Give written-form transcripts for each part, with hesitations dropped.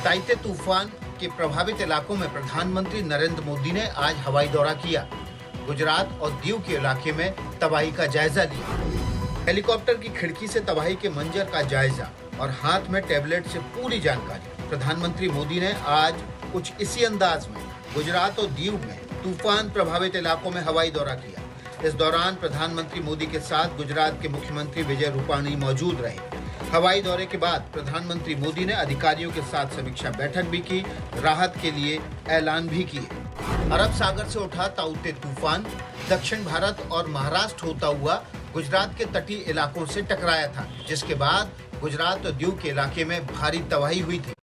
ताइते तूफान के प्रभावित इलाकों में प्रधानमंत्री नरेंद्र मोदी ने आज हवाई दौरा किया। गुजरात और दीव के इलाके में तबाही का जायजा लिया। हेलीकॉप्टर की खिड़की से तबाही के मंजर का जायजा और हाथ में टैबलेट से पूरी जानकारी। प्रधानमंत्री मोदी ने आज कुछ इसी अंदाज में गुजरात और दीव में तूफान प्रभावित इलाकों में हवाई दौरा किया। इस दौरान प्रधानमंत्री मोदी के साथ गुजरात के मुख्यमंत्री विजय रूपाणी मौजूद रहे। हवाई दौरे के बाद प्रधानमंत्री मोदी ने अधिकारियों के साथ समीक्षा बैठक भी की, राहत के लिए ऐलान भी किए। अरब सागर से उठा ताउते तूफान दक्षिण भारत और महाराष्ट्र होता हुआ गुजरात के तटीय इलाकों से टकराया था, जिसके बाद गुजरात और दीव के इलाके में भारी तबाही हुई थी।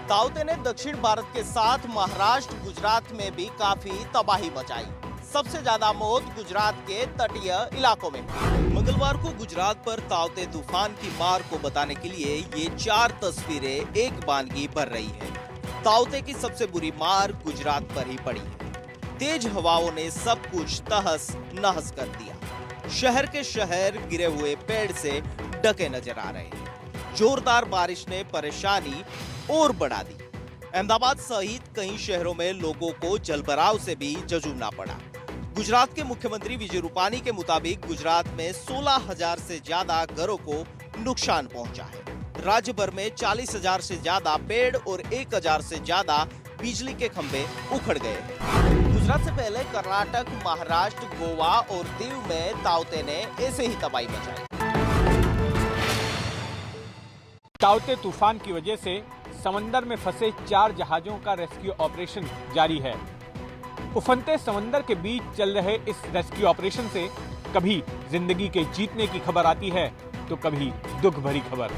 ताउते ने दक्षिण भारत के साथ महाराष्ट्र, गुजरात में भी काफी तबाही मचाई। सबसे ज्यादा मौत गुजरात के तटीय इलाकों में। मंगलवार को गुजरात पर ताउते तूफान की मार को बताने के लिए ये 4 तस्वीरें एक बानगी भर रही है। ताउते की सबसे बुरी मार गुजरात पर ही पड़ी है। तेज हवाओं ने सब कुछ तहस नहस कर दिया। शहर के शहर गिरे हुए पेड़ से ढके नजर आ रहे हैं। जोरदार बारिश ने परेशानी और बढ़ा दी। अहमदाबाद सहित कई शहरों में लोगों को जलभराव से भी जूझना पड़ा। गुजरात के मुख्यमंत्री विजय रूपाणी के मुताबिक गुजरात में 16,000 से ज्यादा घरों को नुकसान पहुंचा है। राज्य भर में 40,000 से ज्यादा पेड़ और 1,000 से ज्यादा बिजली के खंभे उखड़ गए। गुजरात से पहले कर्नाटक, महाराष्ट्र, गोवा और दीव में ताउते ने ऐसे ही तबाही मचाई। ताउते तूफान की वजह से समंदर में फंसे 4 जहाजों का रेस्क्यू ऑपरेशन जारी है। उफनते समंदर के बीच चल रहे इस रेस्क्यू ऑपरेशन से कभी जिंदगी के जीतने की खबर आती है तो कभी दुख भरी खबर।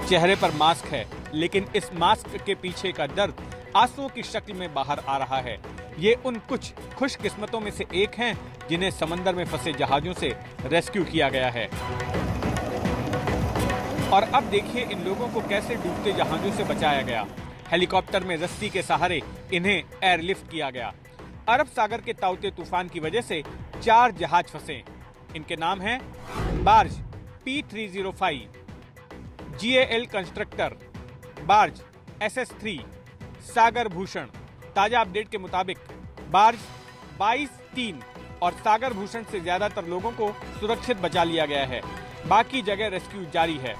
चेहरे पर मास्क है, लेकिन इस मास्क के पीछे का दर्द आंसुओं की शक्ल में बाहर आ रहा है। ये उन कुछ खुशकिस्मतों में से एक हैं जिन्हें समंदर में फंसे जहाजों से रेस्क्यू किया गया है। और अब देखिए इन लोगों को कैसे डूबते जहाजों से बचाया गया। हेलीकॉप्टर में रस्सी के सहारे इन्हें एयरलिफ्ट किया गया। अरब सागर के ताउते तूफान की वजह से 4 जहाज फंसे। इनके नाम हैं barge P305, GAL constructor, barge SS3, सागर भूषण। ताजा अपडेट के मुताबिक बार्ज 22-3 और सागर भूषण से ज्यादातर लोगों को सुरक्षित बचा लिया गया है। बाकी जगह रेस्क्यू जारी है।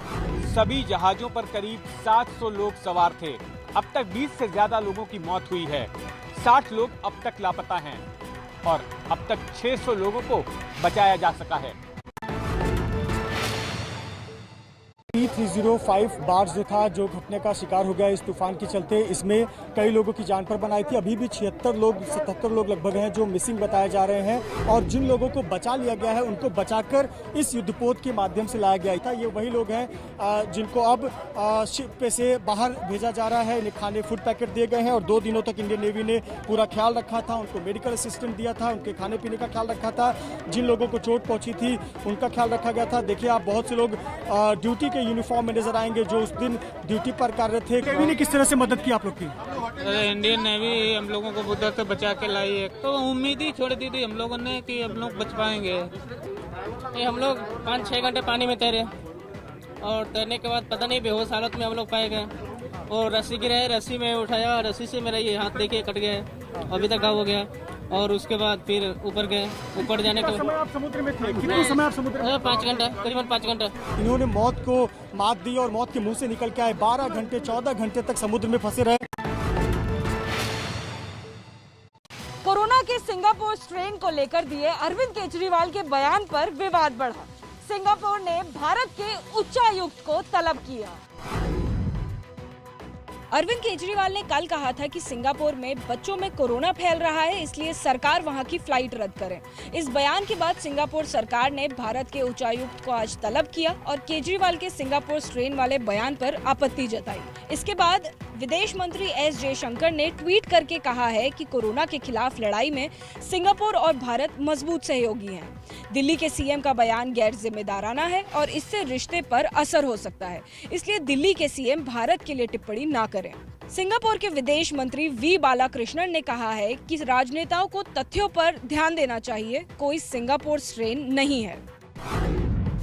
सभी जहाजों पर करीब 700 लोग सवार थे। अब तक 20 से ज्यादा लोगों की मौत हुई है। 60 लोग अब तक लापता हैं और अब तक 600 लोगों को बचाया जा सका है। P305 बार्ज जो था, जो घटने का शिकार हो गया इस तूफान के चलते, इसमें कई लोगों की जान पर बनाई थी। अभी भी 77 लोग लगभग हैं जो मिसिंग बताए जा रहे हैं और जिन लोगों को बचा लिया गया है उनको बचाकर इस युद्धपोत के माध्यम से लाया गया था। ये वही लोग हैं जिनको अब शिप पे से बाहर भेजा जा रहा है। इन्हें खाने फूड पैकेट दिए गए हैं और 2 दिनों तक इंडियन नेवी ने पूरा ख्याल रखा था। उनको मेडिकल असिस्टेंट दिया था, उनके खाने पीने का ख्याल रखा था। जिन लोगों को चोट पहुंची थी उनका ख्याल रखा गया था। देखिए आप बहुत से लोग ड्यूटी के यूनिफॉर्म में नजर आएंगे जो उस दिन ड्यूटी पर कार्यरत थे। नेवी ने किस तरह से मदद की आप लोग की? इंडियन नेवी हम लोगों को उधर से बचा के लाई है, तो उम्मीद ही छोड़ दी थी हम लोगों ने कि हम लोग बच पाएंगे। ये हम लोग 5-6 घंटे पानी में तैरे और तैरने के बाद पता नहीं बेहोश हालत में हम लोग पाए गए और रस्सी गिरे, रस्सी में उठाया, रस्सी से मेरा ये हाथ देखिए कट गया है, अभी तक घाव हो गया। और उसके बाद फिर ऊपर गए। ऊपर जाने के समय आप समुद्र में थे? कितने समय आप समुद्र में? 5 घंटा, करीबन 5 घंटा। इन्होंने मौत को मात दी और मौत के मुंह से निकल के आए। 12 घंटे 14 घंटे तक समुद्र में फंसे रहे। कोरोना के सिंगापुर स्ट्रेन को लेकर दिए अरविंद केजरीवाल के बयान पर विवाद बढ़ा। सिंगापुर ने भारत के उच्चायुक्त को तलब किया। अरविंद केजरीवाल ने कल कहा था कि सिंगापुर में बच्चों में कोरोना फैल रहा है, इसलिए सरकार वहां की फ्लाइट रद्द करे। इस बयान के बाद सिंगापुर सरकार ने भारत के उच्चायुक्त को आज तलब किया और केजरीवाल के सिंगापुर स्ट्रेन वाले बयान पर आपत्ति जताई। इसके बाद विदेश मंत्री एस जयशंकर ने ट्वीट करके कहा है कि कोरोना के खिलाफ लड़ाई में सिंगापुर और भारत मजबूत सहयोगी हैं। दिल्ली के सीएम का बयान गैर जिम्मेदाराना है और इससे रिश्ते पर असर हो सकता है, इसलिए दिल्ली के सीएम भारत के लिए टिप्पणी ना करें। सिंगापुर के विदेश मंत्री वी बालाकृष्णन ने कहा है कि राजनेताओं को तथ्यों पर ध्यान देना चाहिए, कोई सिंगापुर स्ट्रेन नहीं है।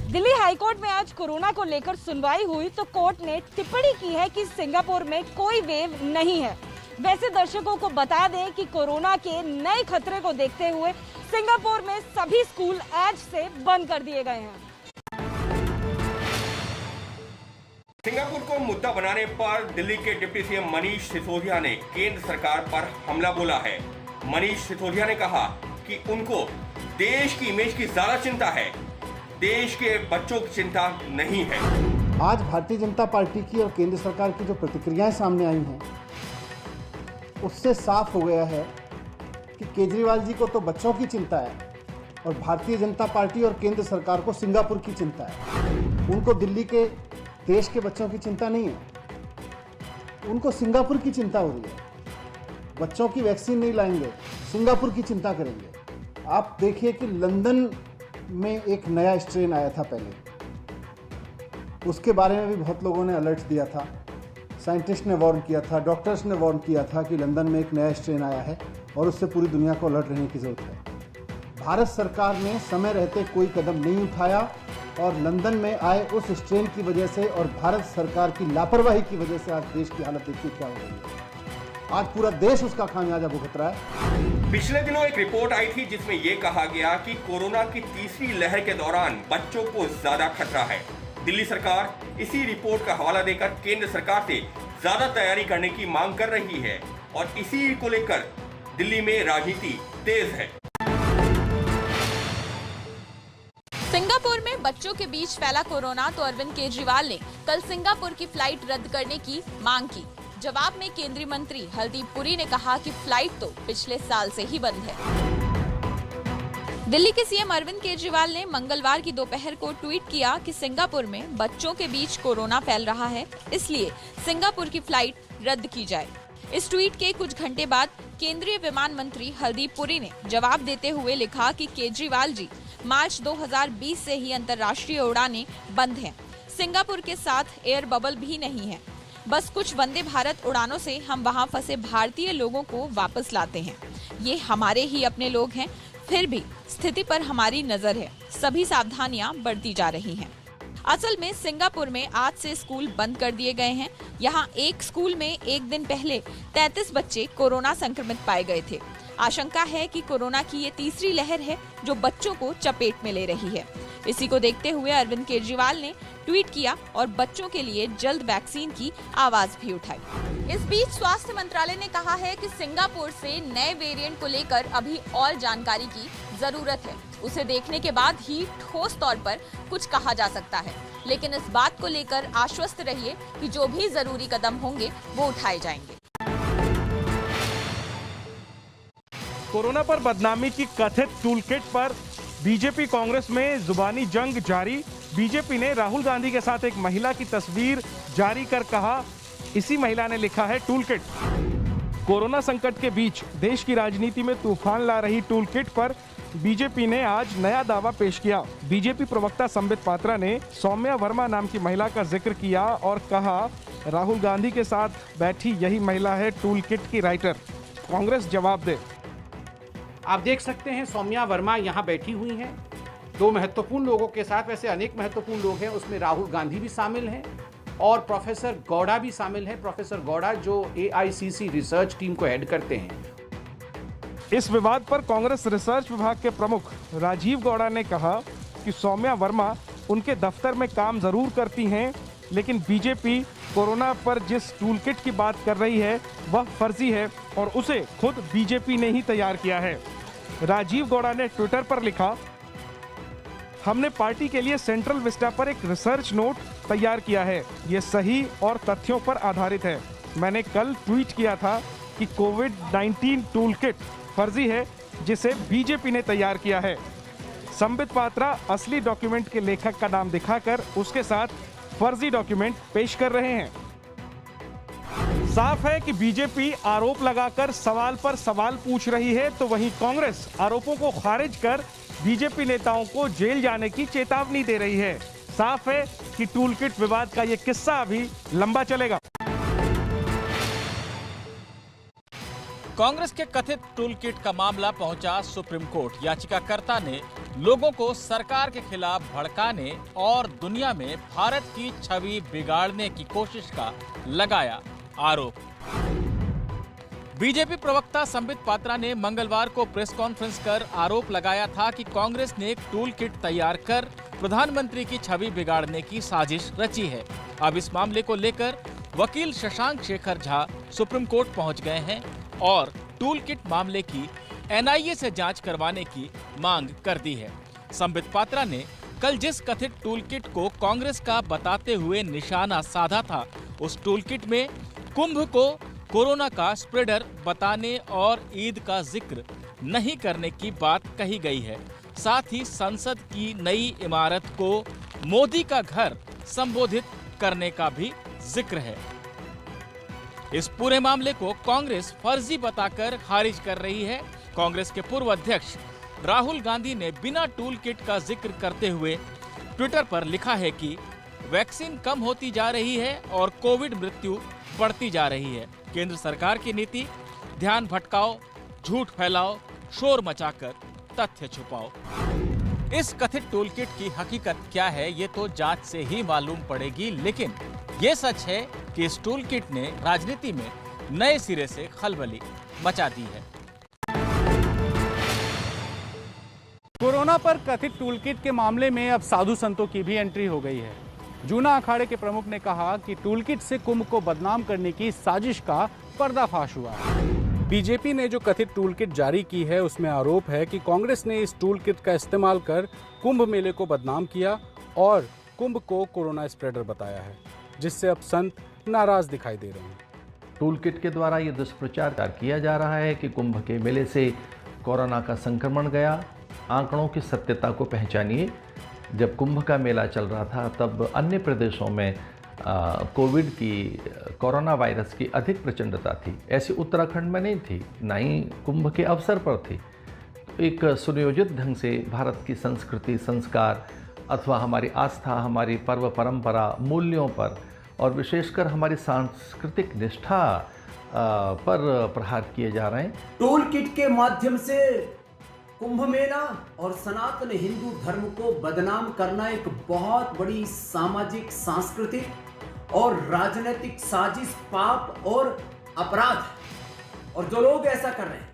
दिल्ली हाईकोर्ट में आज कोरोना को लेकर सुनवाई हुई तो कोर्ट ने टिप्पणी की है कि सिंगापुर में कोई वेव नहीं है। वैसे दर्शकों को बता दें कि कोरोना के नए खतरे को देखते हुए सिंगापुर में सभी स्कूल आज से बंद कर दिए गए हैं। सिंगापुर को मुद्दा बनाने पर दिल्ली के डिप्टी सीएम मनीष सिसोदिया ने केंद्र सरकार पर हमला बोला है। मनीष सिसोदिया ने कहा कि उनको देश की इमेज की ज्यादा चिंता है, देश के बच्चों की चिंता नहीं है। आज भारतीय जनता पार्टी की और केंद्र सरकार की जो प्रतिक्रियाएं सामने आई हैं, उससे साफ हो गया है कि केजरीवाल जी को तो बच्चों की चिंता है और भारतीय जनता पार्टी और केंद्र सरकार को सिंगापुर की चिंता है। उनको दिल्ली के देश के बच्चों की चिंता नहीं है, उनको सिंगापुर की चिंता हो रही है। बच्चों की वैक्सीन नहीं लाएंगे, सिंगापुर की चिंता करेंगे। आप देखिए कि लंदन में एक नया स्ट्रेन आया था पहले, उसके बारे में भी बहुत लोगों ने अलर्ट दिया था, साइंटिस्ट ने वार्न किया था, डॉक्टर्स ने वार्न किया था कि लंदन में एक नया स्ट्रेन आया है और उससे पूरी दुनिया को अलर्ट रहने की ज़रूरत है। भारत सरकार ने समय रहते कोई कदम नहीं उठाया और लंदन में आए उस स्ट्रेन की वजह से और भारत सरकार की लापरवाही की वजह से आज देश की हालत देखिए क्या हो रही है। आज पूरा देश उसका खामियाजा भुगत रहा है। पिछले दिनों एक रिपोर्ट आई थी जिसमें यह कहा गया कि कोरोना की तीसरी लहर के दौरान बच्चों को ज्यादा खतरा है। दिल्ली सरकार इसी रिपोर्ट का हवाला देकर केंद्र सरकार से ज्यादा तैयारी करने की मांग कर रही है और इसी को लेकर दिल्ली में राजनीति तेज है। सिंगापुर में बच्चों के बीच फैला कोरोना तो अरविंद केजरीवाल ने कल सिंगापुर की फ्लाइट रद्द करने की मांग की। जवाब में केंद्रीय मंत्री हरदीप पुरी ने कहा कि फ्लाइट तो पिछले साल से ही बंद है। दिल्ली के सीएम अरविंद केजरीवाल ने मंगलवार की दोपहर को ट्वीट किया कि सिंगापुर में बच्चों के बीच कोरोना फैल रहा है, इसलिए सिंगापुर की फ्लाइट रद्द की जाए। इस ट्वीट के कुछ घंटे बाद केंद्रीय विमान मंत्री हरदीप पुरी ने जवाब देते हुए लिखा कि केजरीवाल जी, मार्च 2020 से ही अंतर्राष्ट्रीय उड़ानें बंद हैं। सिंगापुर के साथ एयर बबल भी नहीं है, बस कुछ वंदे भारत उड़ानों से हम वहां फंसे भारतीय लोगों को वापस लाते हैं। ये हमारे ही अपने लोग हैं, फिर भी स्थिति पर हमारी नजर है, सभी सावधानियां बरती जा रही हैं। असल में सिंगापुर में आज से स्कूल बंद कर दिए गए हैं। यहाँ एक स्कूल में एक दिन पहले 33 बच्चे कोरोना संक्रमित पाए गए थे। आशंका है कि कोरोना की ये तीसरी लहर है जो बच्चों को चपेट में ले रही है। इसी को देखते हुए अरविंद केजरीवाल ने ट्वीट किया और बच्चों के लिए जल्द वैक्सीन की आवाज भी उठाई। इस बीच स्वास्थ्य मंत्रालय ने कहा है कि सिंगापुर से नए वेरिएंट को लेकर अभी और जानकारी की जरूरत है। उसे देखने के बाद ही ठोस तौर पर कुछ कहा जा सकता है, लेकिन इस बात को लेकर आश्वस्त रहिए कि जो भी जरूरी कदम होंगे वो उठाए जाएंगे। कोरोना पर बदनामी की कथित टूलकिट पर बीजेपी कांग्रेस में जुबानी जंग जारी। बीजेपी ने राहुल गांधी के साथ एक महिला की तस्वीर जारी कर कहा, इसी महिला ने लिखा है टूलकिट। कोरोना संकट के बीच देश की राजनीति में तूफान ला रही टूलकिट पर बीजेपी ने आज नया दावा पेश किया। बीजेपी प्रवक्ता संबित पात्रा ने सौम्या वर्मा नाम की महिला का जिक्र किया और कहा, राहुल गांधी के साथ बैठी यही महिला है टूलकिट की राइटर। कांग्रेस जवाब दे। आप देख सकते हैं सौम्या वर्मा यहाँ बैठी हुई हैं, दो महत्वपूर्ण लोगों के साथ। वैसे अनेक महत्वपूर्ण लोग हैं, उसमें राहुल गांधी भी शामिल हैं और प्रोफेसर गौड़ा भी शामिल है। प्रोफेसर गौड़ा जो AICC रिसर्च टीम को हेड करते हैं। इस विवाद पर कांग्रेस रिसर्च विभाग के प्रमुख राजीव गौड़ा ने कहा कि सौम्या वर्मा उनके दफ्तर में काम जरूर करती हैं, लेकिन बीजेपी कोरोना पर जिस टूलकिट की बात कर रही है वह फर्जी है और उसे खुद बीजेपी ने ही तैयार किया है। राजीव गौड़ा ने ट्विटर पर लिखा, हमने पार्टी के लिए सेंट्रल विस्टा पर एक रिसर्च नोट तैयार किया है। ये सही और तथ्यों पर आधारित है। मैंने कल ट्वीट किया था कि कोविड-19 टूलकिट फर्जी है जिसे बीजेपी ने तैयार किया है। संबित पात्रा असली डॉक्यूमेंट के लेखक का नाम दिखाकर उसके साथ फर्जी डॉक्यूमेंट पेश कर रहे हैं। साफ है कि बीजेपी आरोप लगाकर सवाल पर सवाल पूछ रही है, तो वहीं कांग्रेस आरोपों को खारिज कर बीजेपी नेताओं को जेल जाने की चेतावनी दे रही है। साफ है कि टूलकिट विवाद का ये किस्सा अभी लंबा चलेगा। कांग्रेस के कथित टूल किट का मामला पहुंचा सुप्रीम कोर्ट। याचिकाकर्ता ने लोगों को सरकार के खिलाफ भड़काने और दुनिया में भारत की छवि बिगाड़ने की कोशिश का लगाया आरोप। बीजेपी प्रवक्ता संबित पात्रा ने मंगलवार को प्रेस कॉन्फ्रेंस कर आरोप लगाया था कि कांग्रेस ने एक टूल किट तैयार कर प्रधानमंत्री की छवि बिगाड़ने की साजिश रची है। अब इस मामले को लेकर वकील शशांक शेखर झा सुप्रीम कोर्ट पहुंच गए हैं और टूल किट मामले की एनआईए से जांच करवाने की मांग कर दी है। संबित पात्रा ने कल जिस कथित टूल किट को कांग्रेस का बताते हुए निशाना साधा था, उस टूल किट में कुंभ को कोरोना का स्प्रेडर बताने और ईद का जिक्र नहीं करने की बात कही गई है। साथ ही संसद की नई इमारत को मोदी का घर संबोधित करने का भी जिक्र है। इस पूरे मामले को कांग्रेस फर्जी बताकर खारिज कर रही है। कांग्रेस के पूर्व अध्यक्ष राहुल गांधी ने बिना टूल किट का जिक्र करते हुए ट्विटर पर लिखा है कि वैक्सीन कम होती जा रही है और कोविड मृत्यु बढ़ती जा रही है। केंद्र सरकार की नीति ध्यान भटकाओ, झूठ फैलाओ, शोर मचाकर तथ्य छुपाओ। इस कथित टूल किट की हकीकत क्या है, ये तो जांच से ही मालूम पड़ेगी, लेकिन ये सच है कि इस टूल किट ने राजनीति में नए सिरे से खलबली मचा दी है। कोरोना पर कथित टूल किट के मामले में अब साधु संतों की भी एंट्री हो गई है। जूना अखाड़े के प्रमुख ने कहा कि टूल किट से कुंभ को बदनाम करने की साजिश का पर्दाफाश हुआ है। बीजेपी ने जो कथित टूल किट जारी की है, उसमें आरोप है कि कांग्रेस ने इस टूल किट का इस्तेमाल कर कुंभ मेले को बदनाम किया और कुंभ को कोरोना स्प्रेडर बताया है, जिससे अब संत नाराज दिखाई दे रहे हैं। टूल किट के द्वारा ये दुष्प्रचार किया जा रहा है कि कुंभ के मेले से कोरोना का संक्रमण गया। आंकड़ों की सत्यता को पहचानिए। जब कुंभ का मेला चल रहा था तब अन्य प्रदेशों में कोविड की, कोरोना वायरस की अधिक प्रचंडता थी। ऐसी उत्तराखंड में नहीं थी, ना ही कुंभ के अवसर पर थी। तो एक सुनियोजित ढंग से भारत की संस्कृति, संस्कार अथवा हमारी आस्था, हमारी पर्व परंपरा, मूल्यों पर और विशेषकर हमारी सांस्कृतिक निष्ठा पर प्रहार किए जा रहे हैं। टूल किट के माध्यम से कुंभ मेला और सनातन हिंदू धर्म को बदनाम करना एक बहुत बड़ी सामाजिक, सांस्कृतिक और राजनीतिक साजिश, पाप और अपराध है। और जो लोग ऐसा कर रहे हैं,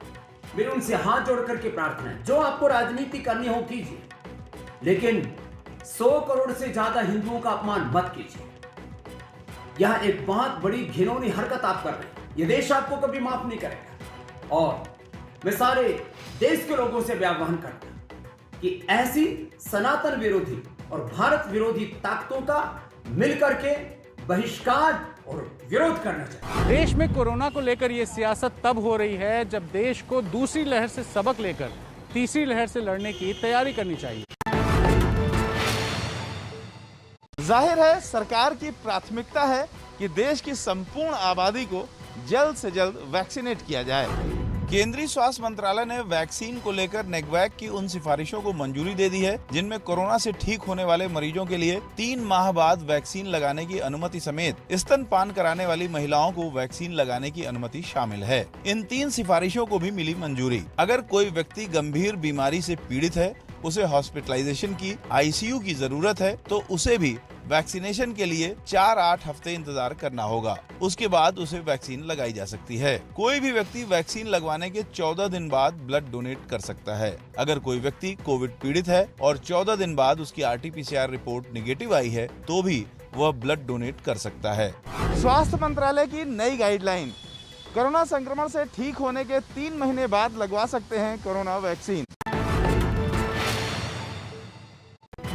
मेरे उनसे हाथ जोड़ करके प्रार्थना है, जो आपको राजनीति करनी हो कीजिए, लेकिन 100 करोड़ से ज्यादा हिंदुओं का अपमान मत कीजिए। यह एक बहुत बड़ी घिनौनी हरकत आप कर रहे हैं। यह देश आपको कभी माफ नहीं करेगा। और मैं सारे देश के लोगों से आह्वान करता हूं कि ऐसी सनातन विरोधी और भारत विरोधी ताकतों का मिलकर के बहिष्कार और विरोध करना चाहिए। देश में कोरोना को लेकर ये सियासत तब हो रही है जब देश को दूसरी लहर से सबक लेकर तीसरी लहर से लड़ने की तैयारी करनी चाहिए। जाहिर है सरकार की प्राथमिकता है कि देश की संपूर्ण आबादी को जल्द से जल्द वैक्सीनेट किया जाए। केंद्रीय स्वास्थ्य मंत्रालय ने वैक्सीन को लेकर नेगवैक की उन सिफारिशों को मंजूरी दे दी है जिनमें कोरोना से ठीक होने वाले मरीजों के लिए 3 माह बाद वैक्सीन लगाने की अनुमति समेत स्तनपान कराने वाली महिलाओं को वैक्सीन लगाने की अनुमति शामिल है। इन 3 सिफारिशों को भी मिली मंजूरी। अगर कोई व्यक्ति गंभीर बीमारी से पीड़ित है, उसे हॉस्पिटलाइजेशन की, आईसीयू की जरूरत है, तो उसे भी वैक्सीनेशन के लिए 4-8 हफ्ते इंतजार करना होगा। उसके बाद उसे वैक्सीन लगाई जा सकती है। कोई भी व्यक्ति वैक्सीन लगवाने के 14 दिन बाद ब्लड डोनेट कर सकता है। अगर कोई व्यक्ति कोविड पीड़ित है और 14 दिन बाद उसकी RT-PCR रिपोर्ट निगेटिव आई है, तो भी वह ब्लड डोनेट कर सकता है। स्वास्थ्य मंत्रालय की नई गाइडलाइन, कोरोना संक्रमण से ठीक होने के 3 महीने बाद लगवा सकते हैं कोरोना वैक्सीन।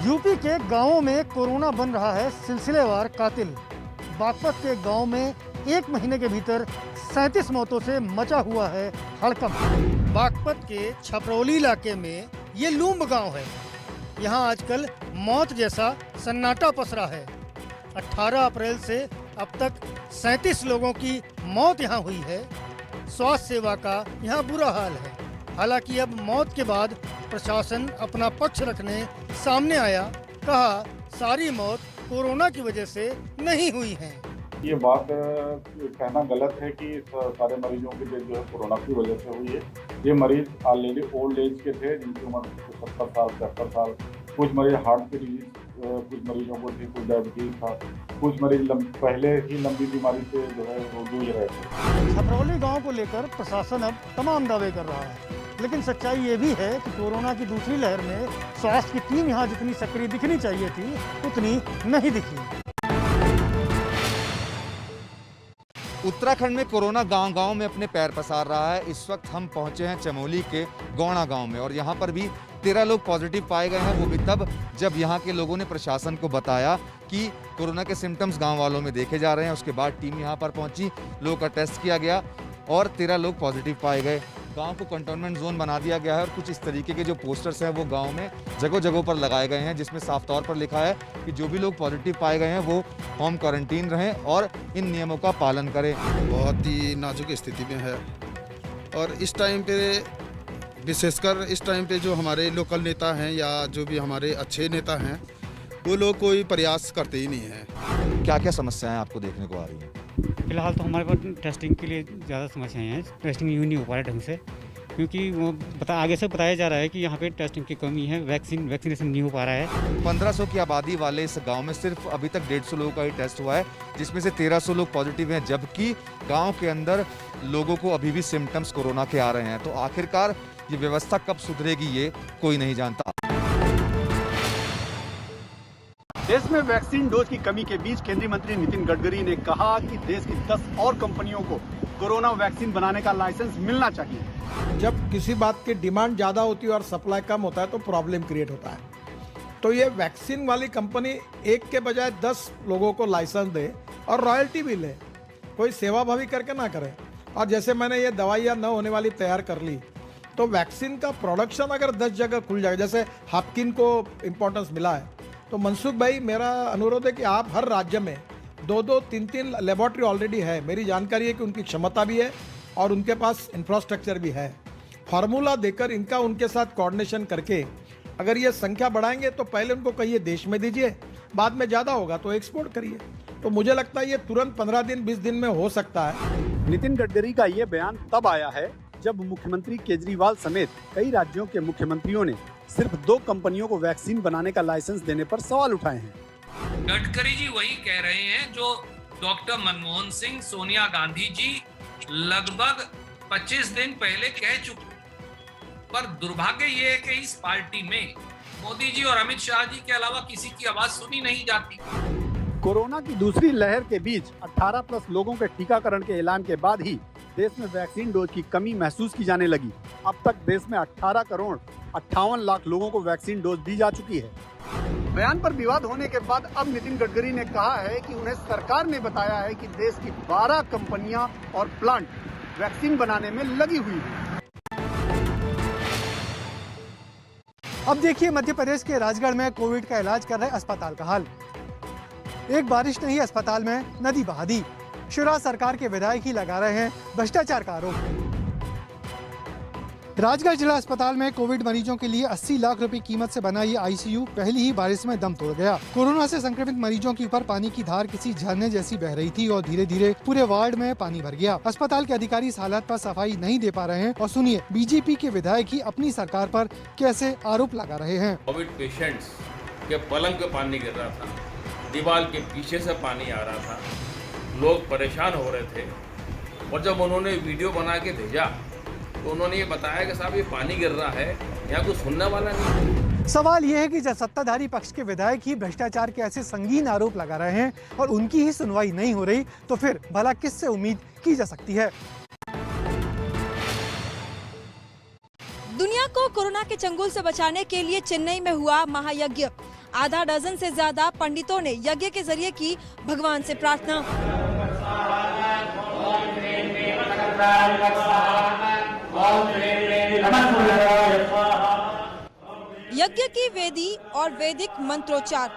यूपी के गांवों में कोरोना बन रहा है सिलसिलेवार कातिल। बागपत के गांव में 1 महीने के भीतर 37 मौतों से मचा हुआ है हड़कंप। बागपत के छपरौली इलाके में ये लूम्ब गांव है। यहां आजकल मौत जैसा सन्नाटा पसरा है। 18 अप्रैल से अब तक 37 लोगों की मौत यहां हुई है। स्वास्थ्य सेवा का यहां बुरा हाल है। हालांकि अब मौत के बाद प्रशासन अपना पक्ष रखने सामने आया। कहा सारी मौत कोरोना की वजह से नहीं हुई है। ये बात कहना गलत है कि सारे मरीजों की डेथ जो है कोरोना की वजह से हुई है। ये मरीज ऑलरेडी ओल्ड एज के थे, जिनकी उम्र 70 साल 75 साल। कुछ मरीज हार्ट की डिजीज, कुछ मरीजों को थी, कुछ डायबिटीज था, कुछ मरीज पहले ही लंबी बीमारी से जो है वो जूझ रहे थे। छपरौली गांव को लेकर प्रशासन अब तमाम दावे कर रहा है, लेकिन सच्चाई ये भी है कि कोरोना की दूसरी लहर में स्वास्थ्य की टीम यहाँ जितनी सक्रिय दिखनी चाहिए थी उतनी नहीं दिखी। उत्तराखंड में कोरोना गांव-गांव में अपने पैर पसार रहा है। इस वक्त हम पहुंचे हैं चमोली के गौड़ा गांव में और यहाँ पर भी 13 लोग पॉजिटिव पाए गए हैं। वो भी तब जब यहाँ के लोगों ने प्रशासन को बताया कि कोरोना के सिम्टम्स गांव वालों में देखे जा रहे हैं। उसके बाद टीम यहाँ पर पहुंची, लोगों का टेस्ट किया गया और 13 लोग पॉजिटिव पाए गए। गांव को कंटेनमेंट जोन बना दिया गया है और कुछ इस तरीके के जो पोस्टर्स हैं वो गांव में जगह जगह पर लगाए गए हैं, जिसमें साफ तौर पर लिखा है कि जो भी लोग पॉजिटिव पाए गए हैं वो होम क्वारंटीन रहें और इन नियमों का पालन करें। बहुत ही नाजुक स्थिति में है और इस टाइम पे विशेषकर इस टाइम पे जो हमारे लोकल नेता हैं या जो भी हमारे अच्छे नेता हैं वो लोग कोई प्रयास करते ही नहीं हैं। क्या क्या समस्याएं आपको देखने को आ रही हैं? फिलहाल तो हमारे पास टेस्टिंग के लिए ज़्यादा समस्याएं हैं। टेस्टिंग यूँ नहीं हो पा रहा ढंग से, क्योंकि वो आगे से बताया जा रहा है कि यहाँ पे टेस्टिंग की कमी है, वैक्सीनेशन नहीं हो पा रहा है। 1500 की आबादी वाले इस गांव में सिर्फ अभी तक 150 लोगों का ही टेस्ट हुआ है, जिसमें से 1300 लोग पॉजिटिव हैं, जबकि गांव के अंदर लोगों को अभी भी सिम्टम्स कोरोना के आ रहे हैं। तो आखिरकार ये व्यवस्था कब सुधरेगी ये कोई नहीं जानता। देश में वैक्सीन डोज की कमी के बीच केंद्रीय मंत्री नितिन गडकरी ने कहा कि देश की 10 और कंपनियों को कोरोना वैक्सीन बनाने का लाइसेंस मिलना चाहिए। जब किसी बात की डिमांड ज़्यादा होती है और सप्लाई कम होता है तो प्रॉब्लम क्रिएट होता है। तो ये वैक्सीन वाली कंपनी एक के बजाय 10 लोगों को लाइसेंस दे और रॉयल्टी भी ले, कोई सेवाभावी करके ना करे। और जैसे मैंने ये दवाइयाँ न होने वाली तैयार कर ली तो वैक्सीन का प्रोडक्शन अगर 10 जगह खुल जाएगा, जैसे हापकिन को इम्पोर्टेंस मिला है, तो मनसुख भाई मेरा अनुरोध है कि आप हर राज्य में 2-2, 3-3 लेबोरेटरी ऑलरेडी है। मेरी जानकारी है कि उनकी क्षमता भी है और उनके पास इंफ्रास्ट्रक्चर भी है। फार्मूला देकर इनका उनके साथ कोऑर्डिनेशन करके अगर ये संख्या बढ़ाएंगे तो पहले उनको कहिए देश में दीजिए, बाद में ज़्यादा होगा तो एक्सपोर्ट करिए। तो मुझे लगता है ये तुरंत 15 दिन 20 दिन में हो सकता है। नितिन गडकरी का ये बयान तब आया है जब मुख्यमंत्री केजरीवाल समेत कई राज्यों के मुख्यमंत्रियों ने सिर्फ 2 कंपनियों को वैक्सीन बनाने का लाइसेंस देने पर सवाल उठाए हैं। गडकरी जी वही कह रहे हैं जो डॉक्टर मनमोहन सिंह, सोनिया गांधी जी लगभग 25 दिन पहले कह चुके। पर दुर्भाग्य ये है कि इस पार्टी में मोदी जी और अमित शाह जी के अलावा किसी की आवाज सुनी नहीं जाती। कोरोना की दूसरी लहर के बीच 18+ लोगों के टीकाकरण के ऐलान के बाद ही देश में वैक्सीन डोज की कमी महसूस की जाने लगी। अब तक देश में 18 करोड़ 58 लाख लोगों को वैक्सीन डोज दी जा चुकी है। बयान पर विवाद होने के बाद अब नितिन गडकरी ने कहा है कि उन्हें सरकार ने बताया है कि देश की 12 कंपनियां और प्लांट वैक्सीन बनाने में लगी हुई हैं। अब देखिए मध्य प्रदेश के राजगढ़ में कोविड का इलाज कर रहे अस्पताल का हाल। एक बारिश ने ही अस्पताल में नदी बहा दी। शिवराज सरकार के विधायक ही लगा रहे हैं भ्रष्टाचार का आरोप। राजगढ़ जिला अस्पताल में कोविड मरीजों के लिए 80 लाख रुपए कीमत से बना ये आईसीयू पहली ही बारिश में दम तोड़ गया। कोरोना से संक्रमित मरीजों के ऊपर पानी की धार किसी झरने जैसी बह रही थी और धीरे धीरे पूरे वार्ड में पानी भर गया। अस्पताल के अधिकारी इस हालात पर सफाई नहीं दे पा रहे हैं और सुनिए बीजेपी के विधायक ही अपनी सरकार पर कैसे आरोप लगा रहे हैं। कोविड पेशेंट्स के पलंग पे पानी गिर रहा था, दीवार के पीछे से पानी आ रहा था, लोग परेशान हो रहे थे और जब उन्होंने वीडियो बना के भेजा तो उन्होंने ये बताया कि साहब ये पानी गिर रहा है, यहाँ कुछ सुनने वाला नहीं। सवाल ये है कि जब सत्ताधारी पक्ष के विधायक ही भ्रष्टाचार के ऐसे संगीन आरोप लगा रहे हैं और उनकी ही सुनवाई नहीं हो रही तो फिर भला किससे उम्मीद की जा सकती है। दुनिया को कोरोना के चंगुल से बचाने के लिए चेन्नई में हुआ महायज्ञ। आधा डजन से ज्यादा पंडितों ने यज्ञ के जरिए की भगवान से प्रार्थना। यज्ञ की वेदी और वैदिक मंत्रोच्चार।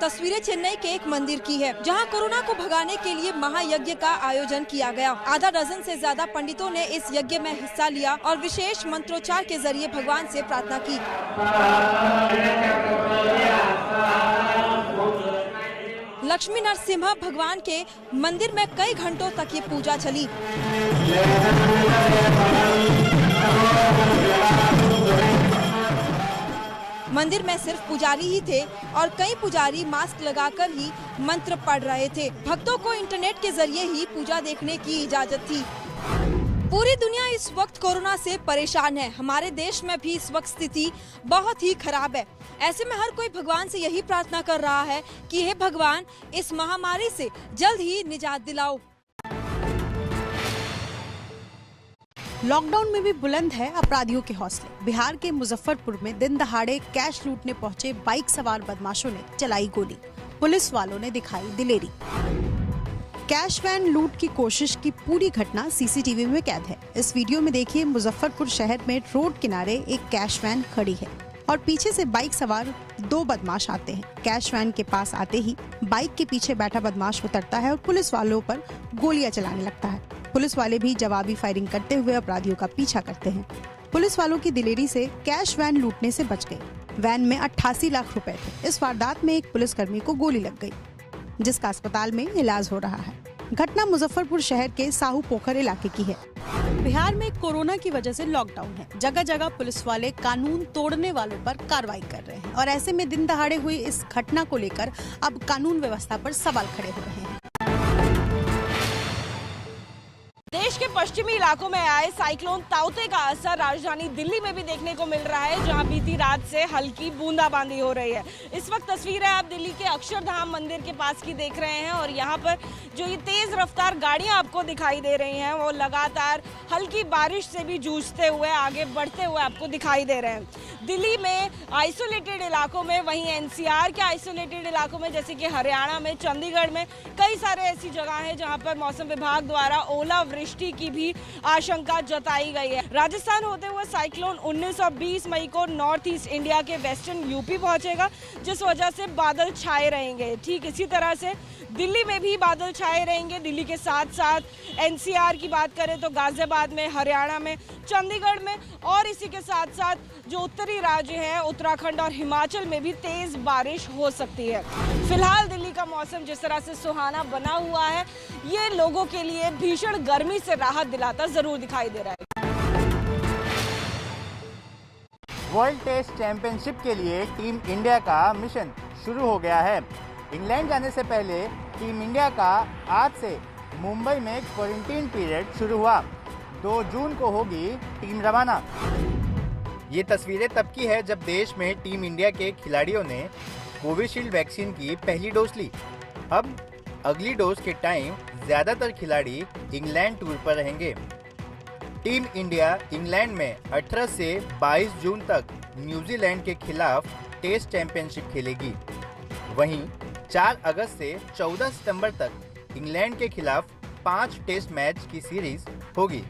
तस्वीरें चेन्नई के एक मंदिर की है, जहां कोरोना को भगाने के लिए महायज्ञ का आयोजन किया गया। आधा दर्जन से ज्यादा पंडितों ने इस यज्ञ में हिस्सा लिया और विशेष मंत्रोच्चार के जरिए भगवान से प्रार्थना की। लक्ष्मी नरसिम्हा भगवान के मंदिर में कई घंटों तक ये पूजा चली। मंदिर में सिर्फ पुजारी ही थे और कई पुजारी मास्क लगाकर ही मंत्र पढ़ रहे थे। भक्तों को इंटरनेट के जरिए ही पूजा देखने की इजाजत थी। पूरी दुनिया इस वक्त कोरोना से परेशान है। हमारे देश में भी इस वक्त स्थिति बहुत ही खराब है। ऐसे में हर कोई भगवान से यही प्रार्थना कर रहा है कि हे भगवान, इस महामारी से जल्द ही निजात दिलाओ। लॉकडाउन में भी बुलंद है अपराधियों के हौसले। बिहार के मुजफ्फरपुर में दिन दहाड़े कैश लूटने पहुंचे बाइक सवार बदमाशों ने चलाई गोली। पुलिस वालों ने दिखाई दिलेरी। कैश वैन लूट की कोशिश की पूरी घटना सीसीटीवी में कैद है। इस वीडियो में देखिए, मुजफ्फरपुर शहर में रोड किनारे एक कैश वैन खड़ी है और पीछे से बाइक सवार दो बदमाश आते हैं। कैश वैन के पास आते ही बाइक के पीछे बैठा बदमाश उतरता है और पुलिस वालों पर गोलियां चलाने लगता है। पुलिस वाले भी जवाबी फायरिंग करते हुए अपराधियों का पीछा करते हैं। पुलिस वालों की दिलेरी से कैश वैन लूटने से बच गए। वैन में 88 लाख रुपए थे। इस वारदात में एक पुलिसकर्मी को गोली लग गई, जिसका अस्पताल में इलाज हो रहा है। घटना मुजफ्फरपुर शहर के साहू पोखर इलाके की है। बिहार में कोरोना की वजह से लॉकडाउन है। जगह जगह पुलिस वाले कानून तोड़ने वालों पर कार्रवाई कर रहे हैं और ऐसे में दिन दहाड़े हुई इस घटना को लेकर अब कानून व्यवस्था पर सवाल खड़े हो रहे हैं। देश के पश्चिमी इलाकों में आए साइक्लोन ताउते का असर राजधानी दिल्ली में भी देखने को मिल रहा है, जहां बीती रात से हल्की बूंदाबांदी हो रही है। इस वक्त तस्वीरें आप दिल्ली के अक्षरधाम मंदिर के पास की देख रहे हैं और यहां पर जो ये तेज रफ्तार गाड़ियां आपको दिखाई दे रही हैं, वो लगातार हल्की बारिश से भी जूझते हुए आगे बढ़ते हुए आपको दिखाई दे रहे हैं। दिल्ली में आइसोलेटेड इलाकों में, वहीं एनसीआर के आइसोलेटेड इलाकों में जैसे कि हरियाणा में, चंडीगढ़ में कई सारे ऐसी जगह हैं जहां पर मौसम विभाग द्वारा ओलावृष्टि की भी आशंका जताई गई है। राजस्थान होते हुए साइक्लोन 19 और 20 मई को नॉर्थ ईस्ट इंडिया के वेस्टर्न यूपी पहुंचेगा, जिस वजह से बादल छाए रहेंगे। ठीक इसी तरह से दिल्ली में भी बादल छाए रहेंगे। दिल्ली के साथ साथ एनसीआर की बात करें तो गाजियाबाद में, हरियाणा में, चंडीगढ़ में और इसी के साथ साथ जो उत्तरी राज्य हैं उत्तराखंड और हिमाचल में भी तेज बारिश हो सकती है। फिलहाल दिल्ली का मौसम जिस तरह से सुहाना बना हुआ है, ये लोगों के लिए भीषण गर्मी से राहत दिलाता जरूर दिखाई दे रहा है। वर्ल्ड टेस्ट चैंपियनशिप के लिए टीम इंडिया का मिशन शुरू हो गया है। इंग्लैंड जाने से पहले टीम इंडिया का आज से मुंबई में क्वारंटीन पीरियड शुरू हुआ। 2 जून को होगी टीम रवाना। ये तस्वीरें तब की है जब देश में टीम इंडिया के खिलाड़ियों ने कोविशील्ड वैक्सीन की पहली डोज ली। अब अगली डोज के टाइम ज्यादातर खिलाड़ी इंग्लैंड टूर पर रहेंगे। टीम इंडिया इंग्लैंड में 18 से 22 जून तक न्यूजीलैंड के खिलाफ टेस्ट चैंपियनशिप खेलेगी। वहीं 4 अगस्त से 14 सितंबर तक इंग्लैंड के खिलाफ 5 टेस्ट मैच की सीरीज होगी।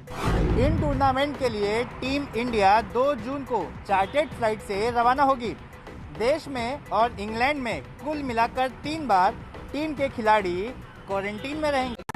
इन टूर्नामेंट के लिए टीम इंडिया 2 जून को चार्टर्ड फ्लाइट से रवाना होगी। देश में और इंग्लैंड में कुल मिलाकर 3 बार टीम के खिलाड़ी क्वारंटीन में रहेंगे।